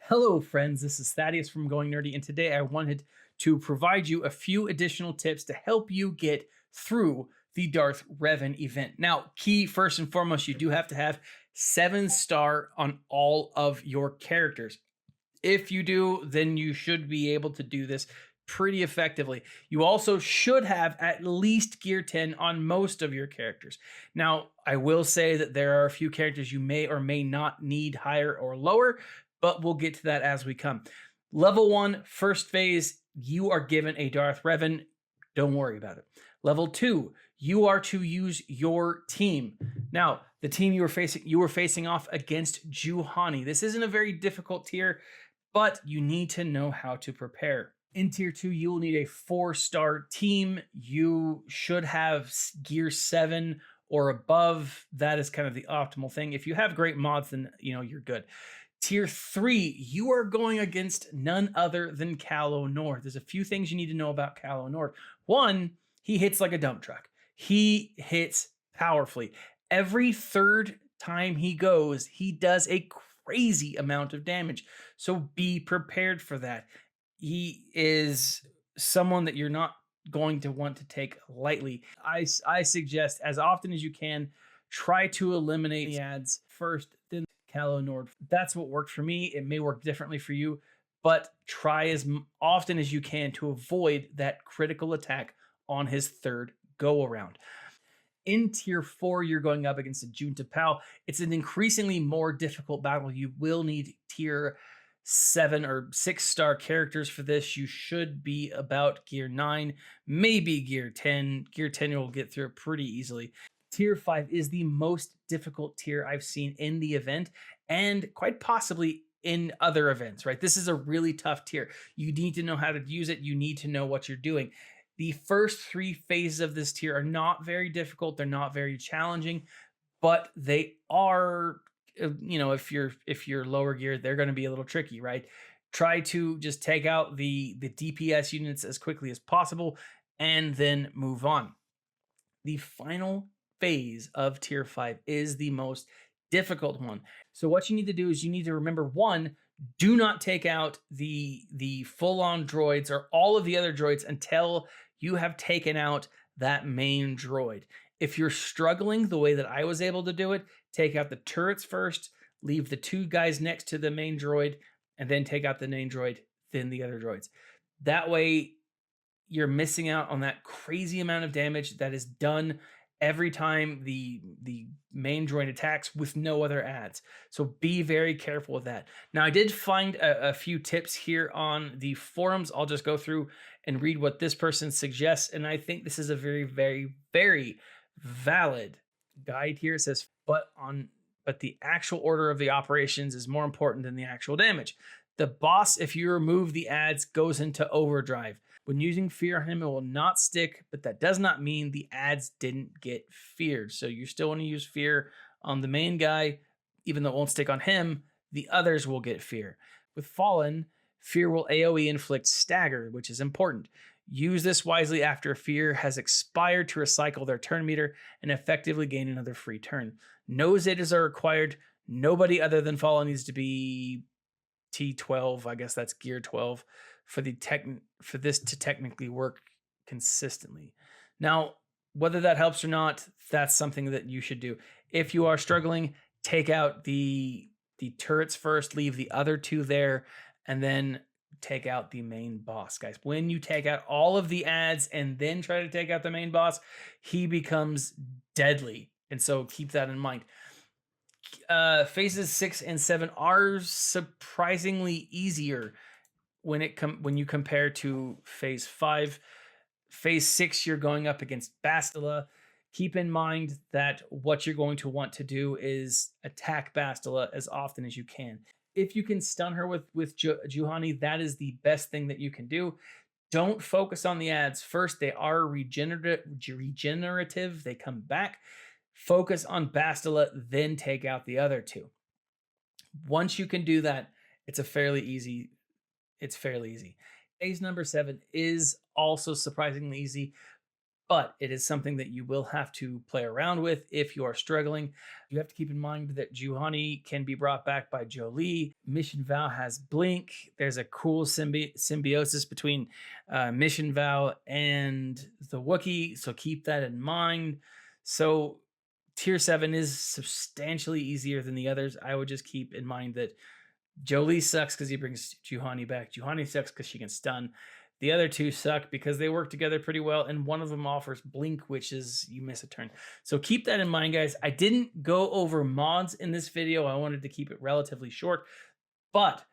Hello, friends. This is Thaddeus from Going Nerdy, and today I wanted to provide you a few additional tips to help you get through the Darth Revan event. Now, key first and foremost, you do have to have 7-star on all of your characters. If you do, then you should be able to do this pretty effectively. You also should have at least gear 10 on most of your characters. Now, I will say that there are a few characters you may or may not need higher or lower, but we'll get to that as we come. Level 1, first phase, you are given a Darth Revan. Don't worry about it. Level 2, you are to use your team. Now, the team you were facing off against Juhani. This isn't a very difficult tier, but you need to know how to prepare. In tier 2, you will need a 4-star team. You should have gear 7 or above. That is kind of the optimal thing. If you have great mods, then you're good. Tier 3, you are going against none other than Calo Nord. There's a few things you need to know about Calo Nord. One, he hits like a dump truck. He hits powerfully. Every third time he goes, he does a crazy amount of damage. So be prepared for that. He is someone that you're not going to want to take lightly. I suggest, as often as you can, try to eliminate the ads first, then Calo Nord. That's what worked for me. It may work differently for you, but try as often as you can to avoid that critical attack on his third go around. In tier 4, you're going up against a Junta Pal. It's an increasingly more difficult battle. You will need tier 7 or 6-star characters for this. You should be about gear 9, maybe gear 10. Gear 10 you'll get through it pretty easily. Tier 5 is the most difficult tier I've seen in the event and quite possibly in other events, right? This is a really tough tier. You need to know how to use it. You need to know what you're doing. The first 3 phases of this tier are not very difficult. They're not very challenging, but they are, if you're lower gear, they're going to be a little tricky, right? Try to just take out the DPS units as quickly as possible and then move on. The final phase of tier 5 is the most difficult one. So what you need to do is you need to remember, one, do not take out the full-on droids or all of the other droids until you have taken out that main droid. If you're struggling the way that I was able to do it, take out the turrets first, leave the 2 guys next to the main droid, and then take out the main droid, then the other droids. That way, you're missing out on that crazy amount of damage that is done every time the main droid attacks with no other ads. So be very careful with that. Now, I did find a few tips here on the forums. I'll just go through and read what this person suggests, and I think this is a very, very, very valid guide here. It says, but the actual order of the operations is more important than the actual damage. The boss, if you remove the ads, goes into overdrive. When using fear on him, it will not stick, but that does not mean the ads didn't get feared. So you still want to use fear on the main guy, even though it won't stick on him, the others will get fear. With Fallen, fear will AoE inflict stagger, which is important. Use this wisely after fear has expired to recycle their turn meter and effectively gain another free turn. No Zetas are required. Nobody other than Fallen needs to be T12, I guess that's gear 12, for this to technically work consistently. Now, whether that helps or not, that's something that you should do. If you are struggling, take out the turrets first, leave the other 2 there, and then take out the main boss, guys. When you take out all of the ads and then try to take out the main boss, he becomes deadly. And so keep that in mind. Phases 6 and 7 are surprisingly easier when you compare to phase 5. Phase 6, you're going up against Bastila. Keep in mind that what you're going to want to do is attack Bastila as often as you can. If you can stun her with Juhani, that is the best thing that you can do. Don't focus on the ads first. They are regenerative. They come back. Focus on Bastila, then take out the other 2. Once you can do that, it's fairly easy. Phase number 7 is also surprisingly easy, but it is something that you will have to play around with if you are struggling. You have to keep in mind that Juhani can be brought back by Jolie. Mission Vow has Blink. There's a cool symbiosis between Mission Vow and the Wookiee, so keep that in mind. So Tier 7 is substantially easier than the others. I would just keep in mind that Jolie sucks because he brings Juhani back. Juhani sucks because she can stun. The other two suck because they work together pretty well, and one of them offers Blink, which is you miss a turn. So keep that in mind, guys. I didn't go over mods in this video. I wanted to keep it relatively short, but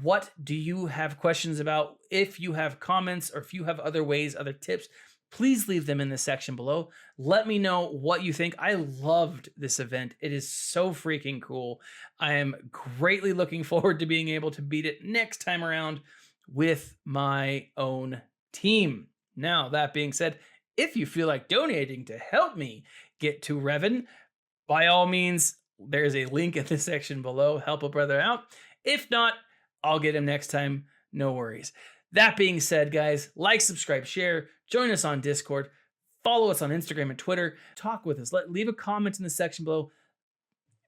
what do you have questions about? If you have comments or if you have other ways, other tips, please leave them in the section below. Let me know what you think. I loved this event. It is so freaking cool. I am greatly looking forward to being able to beat it next time around with my own team. Now, that being said, if you feel like donating to help me get to Revan, by all means, there's a link in the section below. Help a brother out. If not, I'll get him next time. No worries. That being said, guys, like, subscribe, share, join us on Discord, follow us on Instagram and Twitter, talk with us, leave a comment in the section below,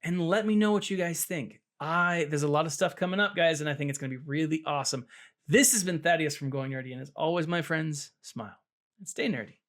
and let me know what you guys think. There's a lot of stuff coming up, guys, and I think it's going to be really awesome. This has been Thaddeus from Going Nerdy, and as always, my friends, smile and stay nerdy.